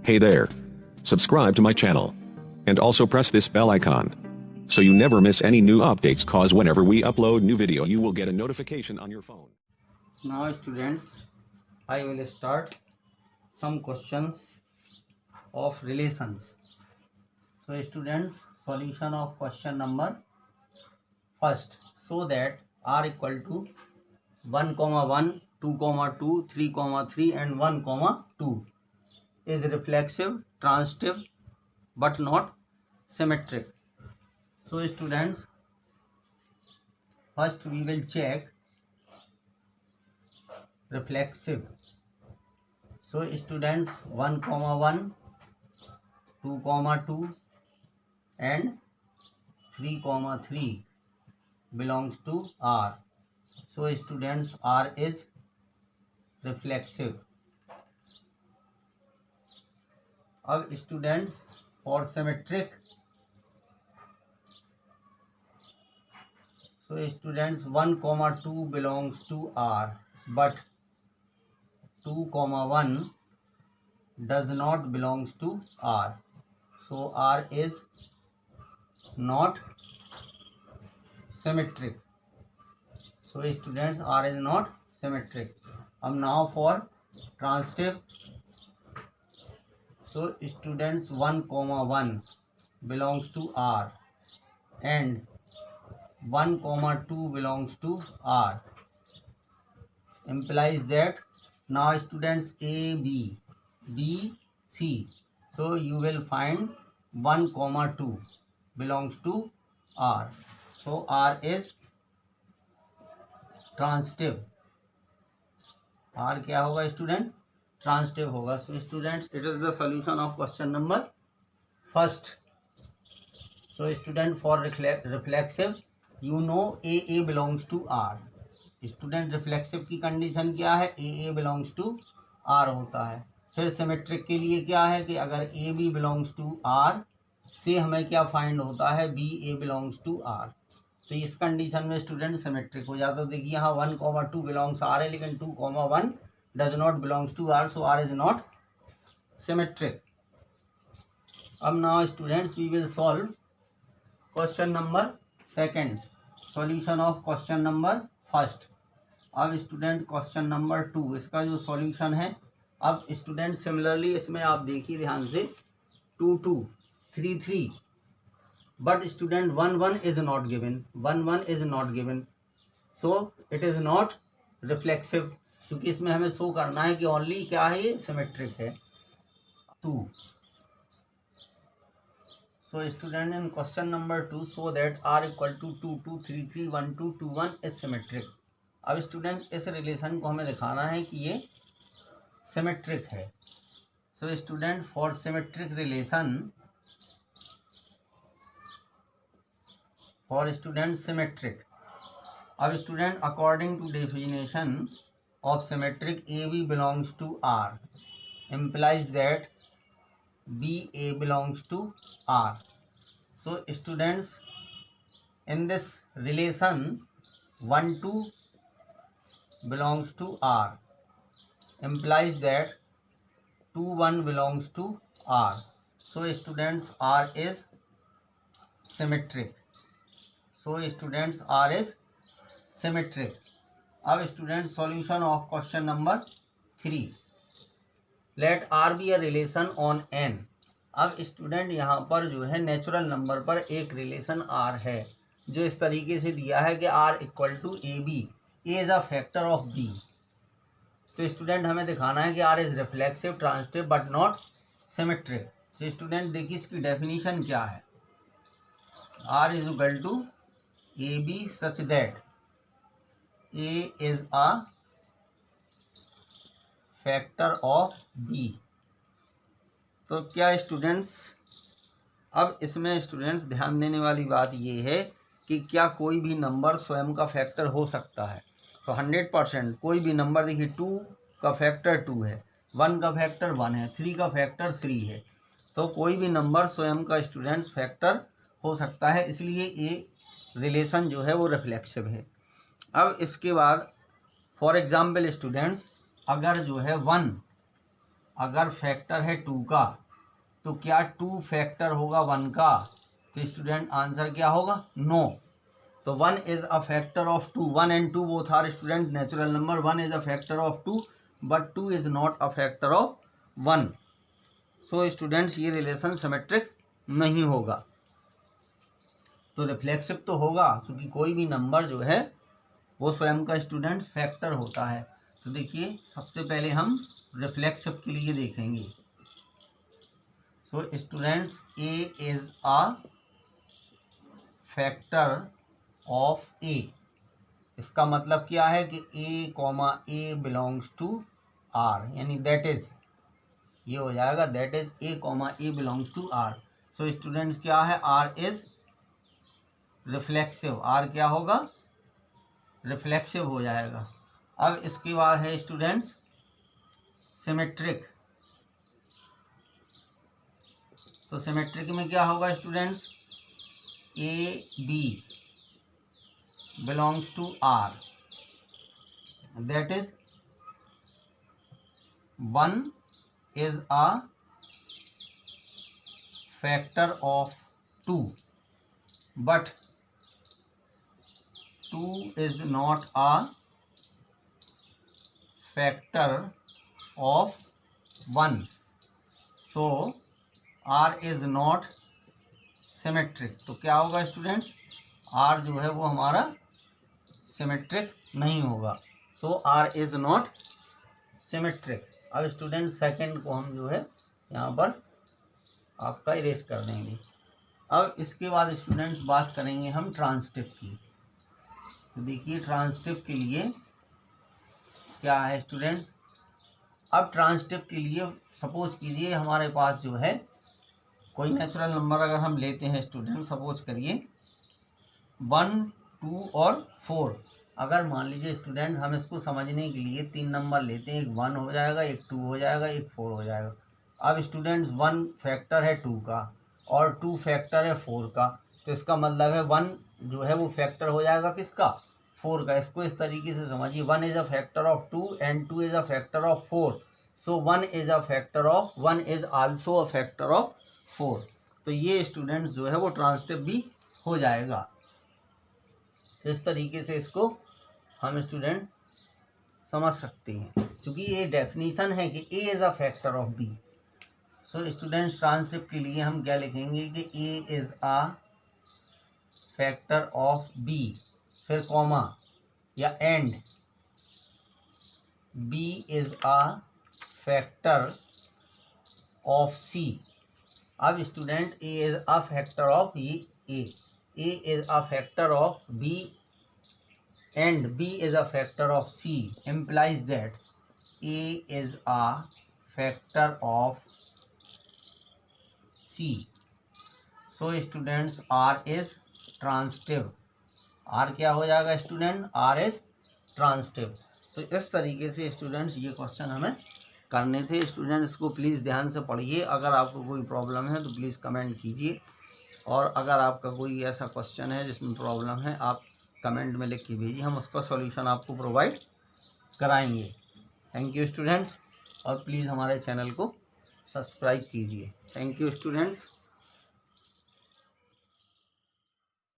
Hey there. Subscribe to my channel. And also press this bell icon. So you never miss any new updates, cause whenever we upload new video you will get a notification on your phone. Now students, I will start some questions of relations. So students, solution of question number first. So that r equal to 1, 1, 2, 2, 3, 3 and 1, 2 is reflexive, transitive but not symmetric. So students, first we will check reflexive. So students, 1, 1, 2, 2 and 3, 3 belongs to R. So students, R is reflexive. अब students, for symmetric, so students 1, 2 belongs to R, but 2, 1 does not belongs to R. So R is not symmetric. So students, R is not symmetric. Now for transitive. So students, 1, 1 belongs to R and 1, 2 belongs to R. Implies that now students A, B, B, C. So you will find 1, 2 belongs to R. So R is transitive. R क्या होगा student? Transitive होगा. So students, it is the solution of question number first. So student, for reflexive, you know A belongs to R. Student, reflexive की condition क्या है? A belongs to R होता है. फिर symmetric के लिए क्या है कि अगर AB belongs to R से हमें क्या फाइंड होता है? BA belongs to R. तो इस कंडीशन में स्टूडेंट सिमेट्रिक हो जाता है. देखिए यहाँ 1, 2 बिलोंग्स R है, लेकिन 2, 1 does not belongs to R. So R is not symmetric. अब now students, we will solve question number second. Solution of question number first. अब स्टूडेंट क्वेश्चन नंबर 2, इसका जो सॉल्यूशन है. अब स्टूडेंट सिमिलरली इसमें आप देखिए ध्यान से, 2, 2, 3, 3, but student 1, 1 is not given. 1, 1 is not given. So it is not reflexive. क्योंकि इसमें हमें शो करना है कि ओनली क्या है, ये सिमेट्रिक है. 2. So student, in question number 2, so that R equal to 2, 2, 3, 3, 1, 2, 2, 1 is symmetric. अब स्टूडेंट इस रिलेशन को हमें दिखाना है कि ये सिमेट्रिक है. So student, for symmetric relation, for student symmetric. अब student, according to definition of symmetric, AB belongs to R implies that BA belongs to R. So students, in this relation 1, 2 belongs to R implies that 2, 1 belongs to R. So students, R is symmetric. So students, R is symmetric. अब students, solution of question number 3. Let R be a relation on N. अब student, यहाँ पर जो है natural number पर एक relation R है जो इस तरीके से दिया है कि R equal to AB, A is a factor of B. तो स्टूडेंट हमें दिखाना है कि R is reflexive, transitive but not symmetric. तो स्टूडेंट देखिए इसकी डेफिनेशन क्या है. R is equal to AB such that A is a factor of B. तो क्या स्टूडेंट्स, अब इसमें स्टूडेंट्स ध्यान देने वाली बात ये है कि क्या कोई भी नंबर स्वयं का फैक्टर हो सकता है. तो 100% कोई भी नंबर, देखिए 2 का फैक्टर 2 है, 1 का फैक्टर 1 है, 3 का फैक्टर 3 है. तो कोई भी नंबर स्वयं का स्टूडेंट्स फैक्टर हो सकता है, इसलिए ये रिलेशन जो है वो रिफ्लेक्सिव है. अब इसके बाद फॉर एग्जाम्पल स्टूडेंट्स, अगर जो है 1 अगर फैक्टर है 2 का तो क्या 2 फैक्टर होगा 1 का? तो स्टूडेंट आंसर क्या होगा? नो। तो 1 is a factor of 2, 1 and 2 both are student natural number, 1 is a factor of 2 but 2 is not a factor of 1। So students ये रिलेशन सिमेट्रिक नहीं होगा। तो रिफ्लेक्सिव तो होगा, क्योंकि कोई भी नंबर जो है वो स्वयं का स्टूडेंट फैक्टर होता है। तो देखिए सबसे पहले हम रिफ्लेक्सिव के लिए देखेंगे। So students A is a factor of A. इसका मतलब क्या है कि A comma A belongs to R, यानी दैट इज, ये हो जाएगा that is A comma A belongs to R. So students क्या है? Are is reflexive. आर क्या होगा? रिफ्लेक्सिव हो जाएगा। अब इसके बाद है स्टूडेंट्स सिमेट्रिक। तो सिमेट्रिक में क्या होगा students? A B belongs to R, that is 1 is a factor of 2 but 2 is not a factor of 1, so R is not symmetric। तो क्या होगा स्टूडेंट्स? R जो है वो हमारा सिमेट्रिक नहीं होगा। सो R इज नॉट सिमेट्रिक। अब स्टूडेंट सेकंड को हम जो है यहाँ पर आपका इरेज कर देंगे। अब इसके बाद स्टूडेंट्स बात करेंगे हम ट्रांसिटिव की। तो देखिए ट्रांसिटिव के लिए क्या है स्टूडेंट्स? अब ट्रांसिटिव के लिए सपोज कीजिए हमारे पास जो है कोई नेचुरल नंबर अगर हम लेते हैं स्टूडेंट, सपोज करिए 1, 2 और 4। अगर मान लीजिए स्टूडेंट हम इसको समझने के लिए 3 नंबर लेते हैं, एक 1 हो जाएगा, एक 2 हो जाएगा, एक 4 हो जाएगा। अब स्टूडेंट्स 1 फैक्टर है 2 का और 2 फैक्टर है 4 का, तो इसका मतलब है 1 जो है वो फैक्टर हो जाएगा किसका? 4 का। इसको इस तरीके से समझिए, 1 is a factor of 2 and 2 is a factor of 4, so 1 is a factor of 1 is also a factor of 4। तो ये स्टूडेंट्स जो है वो ट्रांसिटिव भी हो जाएगा। इस तरीके से इसको हम स्टूडेंट समझ सकते हैं, क्योंकि ये डेफिनेशन है कि A is a factor of B. So students transitive के लिए हम क्या लिखेंगे कि A is a factor of B, फिर कॉमा या and, B is a factor of C. अब student A is a factor of A is a factor of B and B is a factor of C implies that A is a factor of C. So students R is transitive। R क्या हो जाएगा student? R is transitive। तो इस तरीके से students ये question हमें करने थे। स्टूडेंट्स को प्लीज़ ध्यान से पढ़िए। अगर आपको कोई प्रॉब्लम है तो प्लीज़ कमेंट कीजिए, और अगर आपका कोई ऐसा क्वेश्चन है जिसमें प्रॉब्लम है आप कमेंट में लिख के भेजिए, हम उसका सॉल्यूशन आपको प्रोवाइड कराएंगे। थैंक यू स्टूडेंट्स, और प्लीज़ हमारे चैनल को सब्सक्राइब कीजिए। Thank you students.